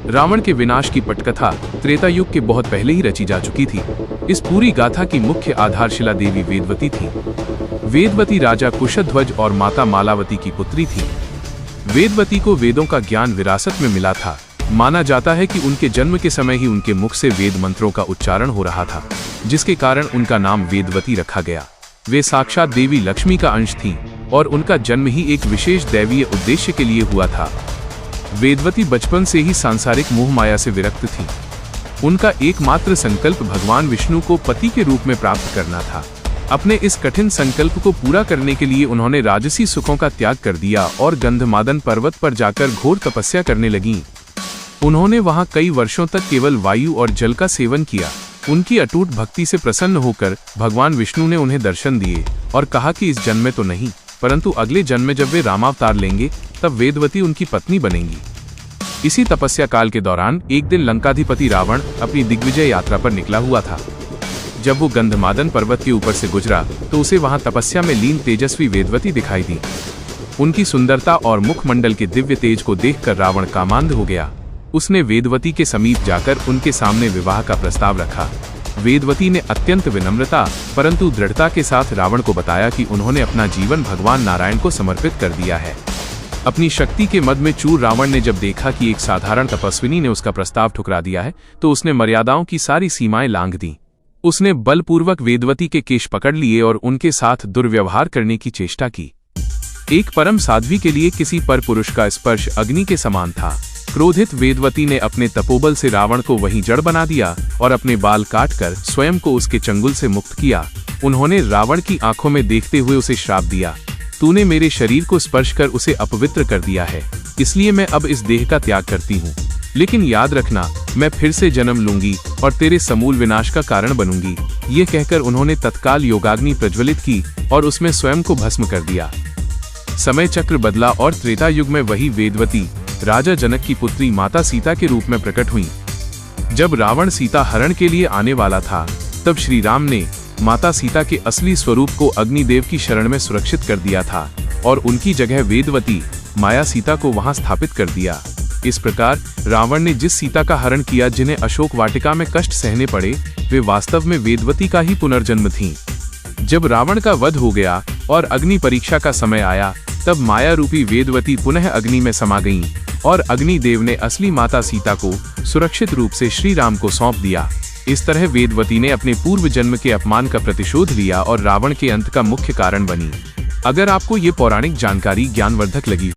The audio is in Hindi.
रावण के विनाश की पटकथा त्रेता युग के बहुत पहले ही रची जा चुकी थी। इस पूरी गाथा की मुख्य आधारशिला देवी वेदवती थी। वेदवती राजा कुशध्वज और माता मालावती की पुत्री थी। वेदवती को वेदों का ज्ञान विरासत में मिला था। माना जाता है कि उनके जन्म के समय ही उनके मुख से वेद मंत्रों का उच्चारण हो रहा था, जिसके कारण उनका नाम वेदवती रखा गया। वे साक्षात देवी लक्ष्मी का अंश थीं और उनका जन्म ही एक विशेष दैवीय उद्देश्य के लिए हुआ था। वेदवती बचपन से ही सांसारिक मोह माया से विरक्त थीं। उनका एकमात्र संकल्प भगवान विष्णु को पति के रूप में प्राप्त करना था। अपने इस कठिन संकल्प को पूरा करने के लिए उन्होंने राजसी सुखों का त्याग कर दिया और गंधमादन पर्वत पर जाकर घोर तपस्या करने लगीं। उन्होंने वहां कई वर्षों तक केवल वायु और जल का सेवन किया। उनकी अटूट भक्ति से प्रसन्न होकर भगवान विष्णु ने उन्हें दर्शन दिए और कहा कि इस जन्म में तो नहीं, परंतु अगले जन्म में जब वे रामावतार लेंगे तब वेदवती उनकी पत्नी बनेंगी। इसी तपस्या काल के दौरान एक दिन लंकाधिपति रावण अपनी दिग्विजय यात्रा पर निकला हुआ था। जब वो गंधमादन पर्वत के ऊपर से गुजरा तो उसे वहां तपस्या में लीन तेजस्वी वेदवती दिखाई दी। उनकी सुंदरता और मुखमंडल के दिव्य तेज को देखकर रावण कामांध हो गया। उसने वेदवती के समीप जाकर उनके सामने विवाह का प्रस्ताव रखा। वेदवती ने अत्यंत विनम्रता परंतु दृढ़ता के साथ रावण को बताया कि उन्होंने अपना जीवन भगवान नारायण को समर्पित कर दिया है। अपनी शक्ति के मद में चूर रावण ने जब देखा कि एक साधारण तपस्विनी ने उसका प्रस्ताव ठुकरा दिया है तो उसने मर्यादाओं की सारी सीमाएं लांघ दी। उसने बलपूर्वक वेदवती के केश पकड़ लिए और उनके साथ दुर्व्यवहार करने की चेष्टा की। एक परम साध्वी के लिए किसी पर पुरुष का स्पर्श अग्नि के समान था। क्रोधित वेदवती ने अपने तपोबल से रावण को वहीं जड़ बना दिया और अपने बाल काटकर स्वयं को उसके चंगुल से मुक्त किया। उन्होंने रावण की आंखों में देखते हुए उसे श्राप दिया, तूने मेरे शरीर को स्पर्श कर उसे अपवित्र कर दिया है, इसलिए मैं अब इस देह का त्याग करती हूँ। लेकिन याद रखना, मैं फिर से जन्म लूंगी और तेरे समूल विनाश का कारण बनूंगी। ये कहकर उन्होंने तत्काल योगाग्नि प्रज्वलित की और उसमें स्वयं को भस्म कर दिया। समय चक्र बदला और त्रेता युग में वही वेदवती राजा जनक की पुत्री माता सीता के रूप में प्रकट हुई। जब रावण सीता हरण के लिए आने वाला था तब श्री राम ने माता सीता के असली स्वरूप को अग्निदेव की शरण में सुरक्षित कर दिया था और उनकी जगह वेदवती माया सीता को वहां स्थापित कर दिया। इस प्रकार रावण ने जिस सीता का हरण किया, जिन्हें अशोक वाटिका में कष्ट सहने पड़े, वे वास्तव में वेदवती का ही पुनर्जन्म थीं। जब रावण का वध हो गया और अग्नि परीक्षा का समय आया तब माया रूपी वेदवती पुनः अग्नि में समा गईं और अग्निदेव ने असली माता सीता को सुरक्षित रूप से श्री राम को सौंप दिया। इस तरह वेदवती ने अपने पूर्व जन्म के अपमान का प्रतिशोध लिया और रावण के अंत का मुख्य कारण बनी। अगर आपको ये पौराणिक जानकारी ज्ञानवर्धक लगी